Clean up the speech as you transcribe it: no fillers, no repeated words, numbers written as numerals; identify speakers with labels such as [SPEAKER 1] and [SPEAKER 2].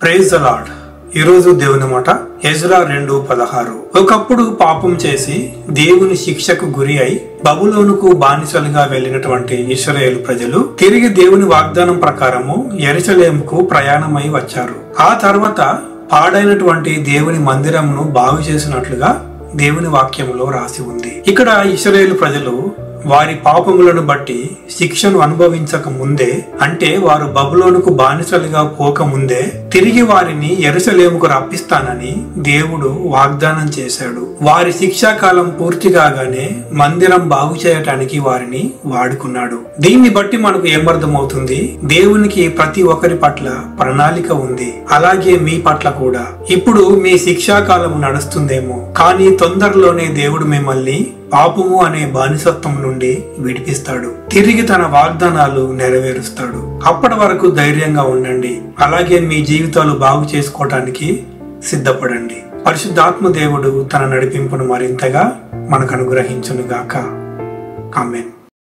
[SPEAKER 1] Praise the lord. ఈరోజు దేవుని మాట ఎజ్రా 2:16. ఒకప్పుడు పాపం చేసి దేవుని శిక్షకు గురి అయి బబులోనుకు బానిసలుగా వెళ్లినటువంటి ఇశ్రాయేలు ప్రజలు తిరిగి దేవుని వాగ్దానం ప్రకారము యెరూషలేముకు ప్రయాణమై వచ్చారు. ఆ తర్వాత పాడైనటువంటి దేవుని మందిరమును బాగు చేసినట్లుగా దేవుని వాక్యంలో రాసి ఉంది. ఇక్కడ ఇశ్రాయేలు ప్రజలు వారి పాపములను బట్టి శిక్షను అనుభవించక ముందే, అంటే వారు బబులోనుకు బానిసలుగా పోక ముందే తిరిగి వారిని యెరూషలేముకు రప్పిస్తానని దేవుడు వాగ్దానం చేశాడు. వారి శిక్షాకాలం పూర్తి కాగానే మందిరం బాగు చేయటానికి వారిని వాడుకున్నాడు. దీన్ని బట్టి మనకు ఏమర్థమవుతుంది? దేవునికి ప్రతి ఒక్కరి పట్ల ప్రణాళిక ఉంది. అలాగే మీ పట్ల కూడా. ఇప్పుడు మీ శిక్షాకాలం నడుస్తుందేమో, కానీ తొందరలోనే దేవుడు మిమ్మల్ని పాపము అనే బానిసత్వం నుండి విడిపిస్తాడు. తిరిగి తన వాగ్దానాలు నెరవేరుస్తాడు. అప్పటి వరకు ధైర్యంగా ఉండండి. అలాగే మీ జీవితాలు బాగు చేసుకోవటానికి సిద్ధపడండి. పరిశుద్ధాత్మ దేవుడు తన నడిపింపును మరింతగా మనకు అనుగ్రహించునుగాక. ఆమేన్.